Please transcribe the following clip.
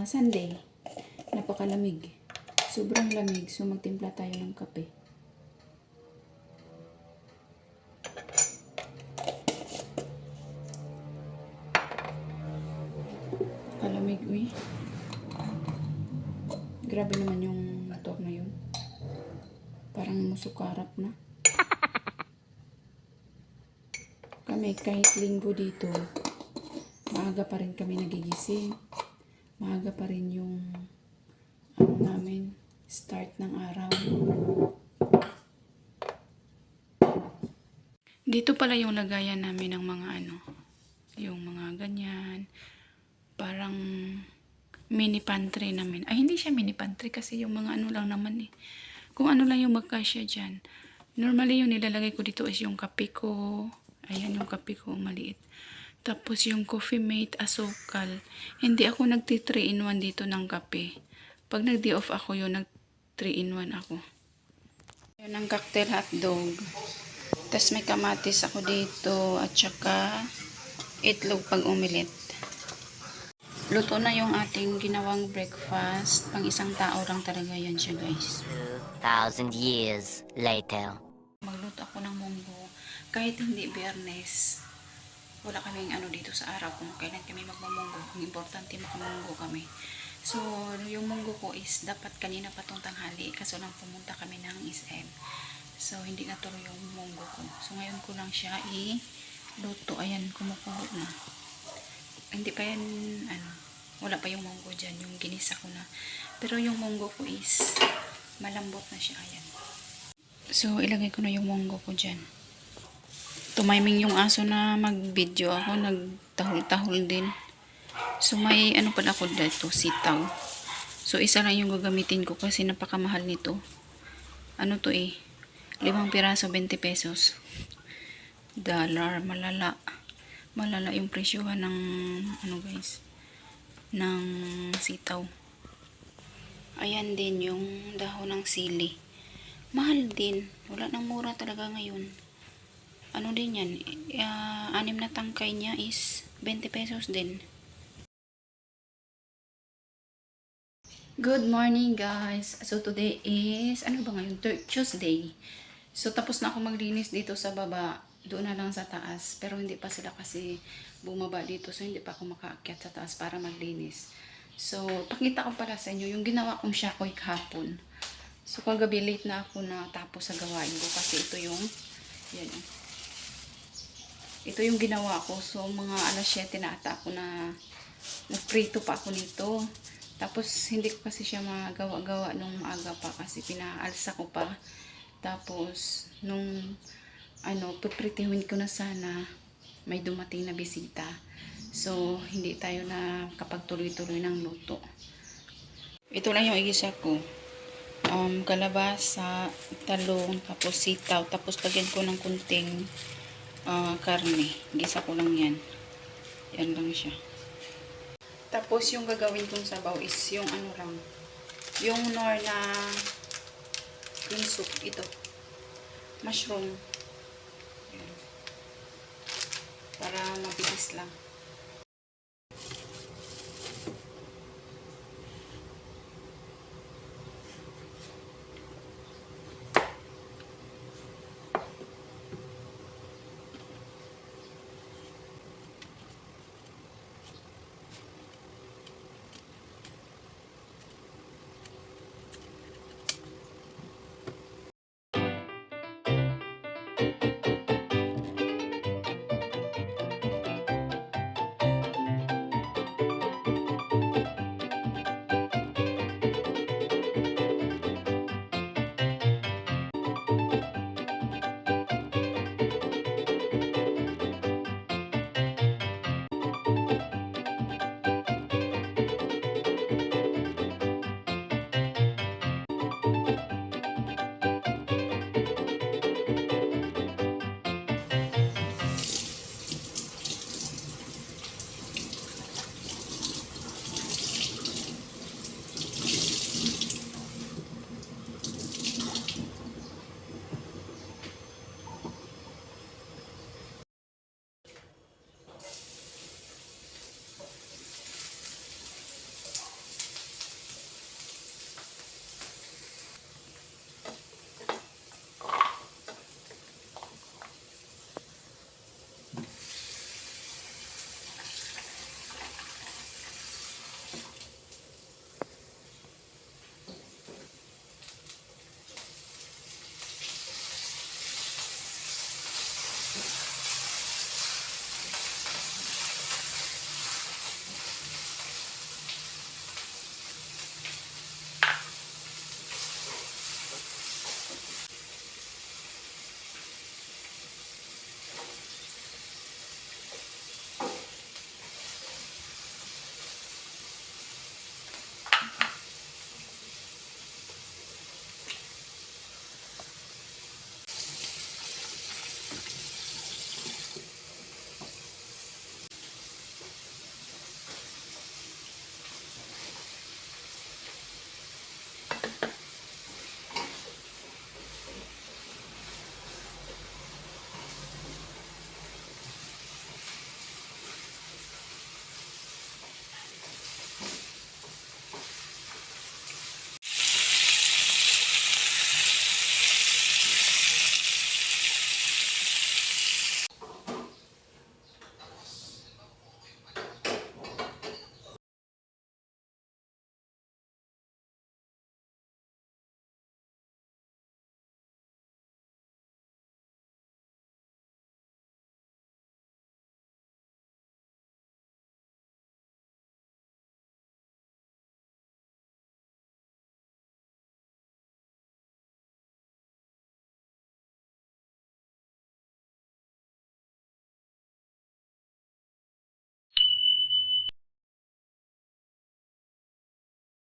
Sunday. Napakalamig. Sobrang lamig. So, magtimpla tayo ng kape. Kalamig, uy. Grabe naman yung motor na yun. Parang musukarap na. Kami, kahit linggo dito, maaga pa rin kami nagigising. Maaga pa rin yung namin, start ng araw. Dito pala yung lagayan namin ng mga yung mga ganyan. Parang mini pantry namin. Ay, hindi siya mini pantry kasi yung mga lang naman eh. Kung ano lang yung magkasya dyan. Normally yung nilalagay ko dito is yung kape ko. Ayan yung kape ko, maliit. Tapos yung Coffee Mate asukal. Hindi ako nagti 3-in-1 dito ng kape. Pag nag-day off ako yun, nag 3-in-1 ako. Yun ang cocktail hotdog. Tapos may kamatis ako dito at saka itlog pag umilit. Luto na yung ating ginawang breakfast. Pang isang tao lang talaga yan siya, guys. 2,000 years later. Magluto ako ng munggo. Kahit hindi Biyernes, wala kaming dito sa araw kung kailan kami magmamunggo. Kung importante makamunggo kami. So, yung munggo ko is dapat kanina pa tong tanghali. Kaso lang pumunta kami ng SM. So, hindi natuloy yung munggo ko. So, ngayon ko lang siya i-luto. Ayan, kumukulo na. Hindi pa yan, wala pa yung munggo dyan. Yung ginisa ko na. Pero yung munggo ko is malambot na siya. Ayan. So, ilagay ko na yung munggo ko dyan. Tumiming yung aso na mag-video ako. Nagtahol-tahol din. So, may pala ako dito, sitaw. So, isa lang yung gagamitin ko kasi napakamahal nito. Ano to 5 piraso, 20 pesos. Dollar, malala. Malala yung presyuhan ng, guys, ng sitaw. Ayan din yung dahon ng sili. Mahal din. Wala nang mura talaga ngayon. Ano din yan? 6 na tangkay niya is 20 pesos din. Good morning, guys. So, today is, ano ba ngayon? Tuesday. So, tapos na ako maglinis dito sa baba. Doon na lang sa taas. Pero hindi pa sila kasi bumaba dito. So, hindi pa ako makaakyat sa taas para maglinis. So, pakita ko pala sa inyo yung ginawa kong shakoy kahapon. So, kagabi late na ako na tapos sa gawain ko. Kasi ito yung, yan. Ito yung ginawa ko. So, mga 7 na ata ako na nagprito pa ako nito. Tapos, hindi ko kasi siya magawa-gawa nung maaga pa kasi pinaalsa ko pa. Tapos, nung pupritihun ko na sana may dumating na bisita. So, hindi tayo na kapag tuloy-tuloy ng luto. Ito lang yung igisa ko. Kalabasa, talong, tapos sitaw. Tapos, lagyan ko ng kunting karne. Gisa ko lang yan. Yan lang siya. Tapos, yung gagawin kong sabaw is yung lang. Yung nor na green soup. Ito. Mushroom. Para mabilis lang.